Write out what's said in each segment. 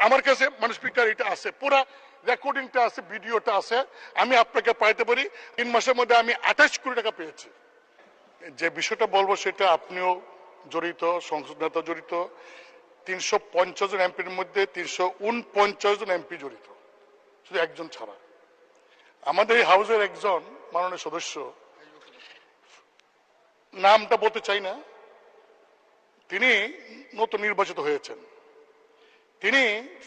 আমার কাছে মানে স্পিকার এটা আছে, পুরা রেকর্ডিংটা আছে, ভিডিওটা আছে, আমি আপনাকে পাইতে পারি। 3 মাসের মধ্যে আমি 28 কোটি টাকা পেয়েছি। যে বিষয়টা বলবো সেটা আপনিও জড়িত, সংসদ নেতা জড়িত, 350 জন এমপির মধ্যে 349 জন এমপি জড়িত, শুধু একজন ছাড়া। আমাদের এই হাউসের একজন মাননীয় সদস্য, নামটা বলতে চাই না, তিনি নতুন নির্বাচিত হয়েছেন। তিনি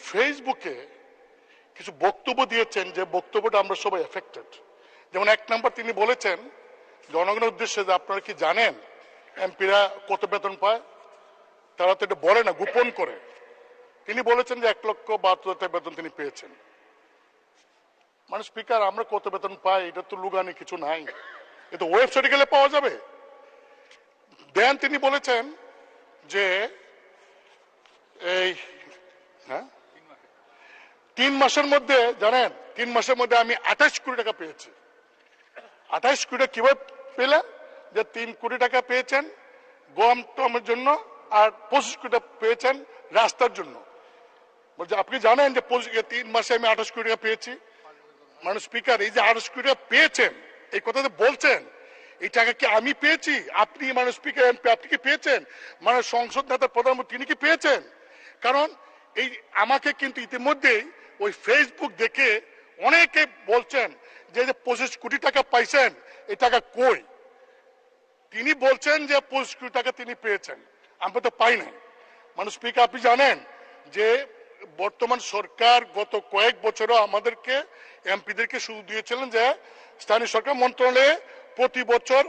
ফেসবুকে কিছু বক্তব্য দিয়েছেন, যে বক্তব্যটা আমরা সবাই এফেক্টেড। যেমন 1 নম্বর তিনি বলেছেন জনগণের উদ্দেশ্যে যে আপনারা কি জানেন এমপিরা কত বেতন পায়? তারা তো এটা বলে না, গোপন করে। তিনি বলেছেন যে 1,72,000 বেতন তিনি পেয়েছেন। মানে স্পিকার, আমরা কত বেতন পাই এটা তো লুগানি কিছু নাই, এটা ওয়েবসাইটে গেলে পাওয়া যাবে। দেন তিনি বলেছেন যে এই 3 মাসের মধ্যে, জানেন 3 মাসের মধ্যে আমি 28 কোটি টাকা পেয়েছি। 28 কোটি টাকা কিভাবে পেলেন? যে 3 কোটি টাকা পেয়েছেন গম টমের জন্য, আর 25 কোটি টাকা পেয়েছেন রাস্তার জন্য। বলছে আপনি জানেন যে 3 মাসে আমি 28 কোটি টাকা পেয়েছি। মানে স্পিকার, এই যে 28 কোটি টাকা পেয়েছেন, এই কথা বলছেন, এই টাকা কি আমি পেয়েছি? আপনি মানে স্পিকার এমপি আপনি কি পেয়েছেন? মানে সংসদ নেতা প্রধানমন্ত্রী তিনি কি পেয়েছেন? কারণ এই আমাকে কিন্তু ইতিমধ্যেই ওই ফেসবুক দেখে অনেকে বলছেন যে 25 কোটি টাকা পাইছেন, এই টাকা কই? তিনি বলছেন যে 25 কোটি টাকা তিনি পেয়েছেন, আমরা তো পাই নাই। মানে স্পিকার, আপনি জানেন যে বর্তমান সরকার গত কয়েক বছরও আমাদেরকে এমপিদেরকে সুযোগ দিয়েছিলেন যে স্থানীয় সরকার মন্ত্রণালয়ে প্রতি বছর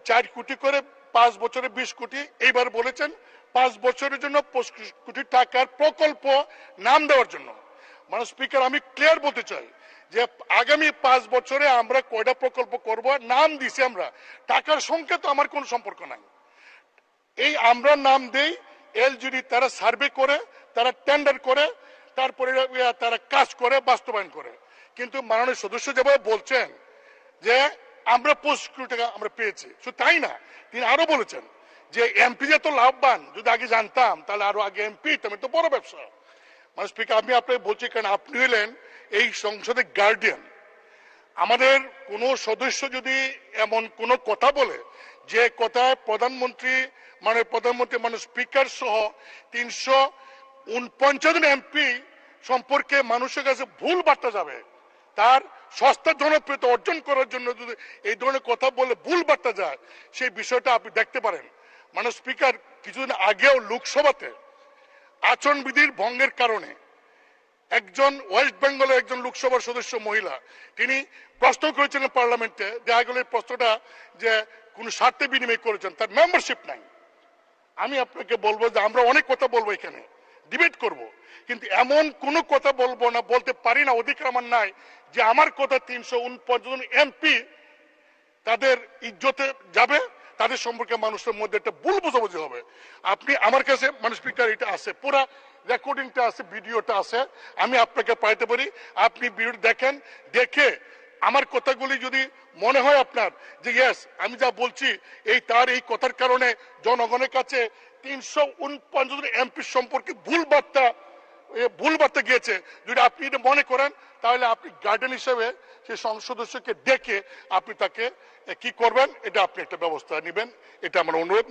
4 কোটি করে, 5 বছরে 20 কোটি, এইবার বলেছেন 5 বছরের জন্য 25 কোটি টাকার প্রকল্প নাম দেওয়ার জন্য। মানে স্পিকার, আমি ক্লিয়ার বলতে চাই যে আগামী 5 বছরে আমরা কয়টা প্রকল্প করব, নাম দিছি আমরা, টাকার সংখ্যা তো আমার কোনো সম্পর্ক নাই। এই আমরা নাম দেই, এলজিডি তারা সার্ভে করে, তারা টেন্ডার করে, তারপরে তারা কাজ করে, বাস্তবায়ন করে। কিন্তু মাননীয় সদস্য যেভাবে বলছেন যে আমরা 25 কোটি টাকা আমরা পেয়েছি, শুধু তাই না, তিনি আরো বলেছেন যে এমপি যে তো লাভবান, যদি আগে জানতাম তাহলে আরো আগে এমপি, আমি তো বড় ব্যবসা। মানে স্পিকার, আমি আপনাকে বলছি, কারণ আপনি হলেন এই সংসদের গার্ডিয়ান। আমাদের কোন সদস্য যদি এমন কোন কথা বলে যে কথায় প্রধানমন্ত্রী মানে স্পিকার সহ 349 জন এমপি সম্পর্কে মানুষের কাছে ভুল বার্তা যাবে, তার সস্তা জনপ্রিয়তা অর্জন করার জন্য যদি এই ধরনের কথা বলে ভুল বার্তা যায়, সেই বিষয়টা আপনি দেখতে পারেন। মানে স্পিকার, কিছুদিন আগেও লোকসভাতে আচরণবিধির ভঙ্গের কারণে একজন ওয়েস্ট বেঙ্গলের একজন লোকসভার সদস্য মহিলা, তিনি প্রশ্ন করেছিলেন পার্লামেন্টে, দেখা গেল এই প্রশ্নটা যে কোন স্বার্থে বিনিময় করেছেন, তার মেম্বারশিপ নাই। আমি আপনাকে বলবো যে আমরা অনেক কথা বলবো, এখানে ডিবেট করব, কিন্তু এমন কোনো কথা বলবো না, বলতে পারি না, অধিকার আমার নাই যে আমার কথা 349 জন এমপি তাদের ইজ্জতে যাবে, তাদের সম্পর্কে মানুষের মধ্যে একটা ভুল বোঝাবুঝি হবে। আপনি আমার কাছে মানে স্পিকার এটা আছে, পুরা রেকর্ডিংটা আছে, ভিডিওটা আছে, আমি আপনাকে পাইতে পারি। আপনি ভিডিও দেখেন, দেখে আমার কথাগুলি যদি মনে হয় আপনার যে ইয়েস আমি যা বলছি এই তার এই কথার কারণে জনগণের কাছে 349 জন এমপি সম্পর্কে ভুল বার্তা গিয়েছে, যদি আপনি এটা মনে করেন, তাহলে আপনি গার্ডিয়ান হিসেবে সেই সংসদ সদস্যকে ডেকে আপনি তাকে কি করবেন, এটা আপনি একটা ব্যবস্থা নেবেন, এটা আমার অনুরোধ।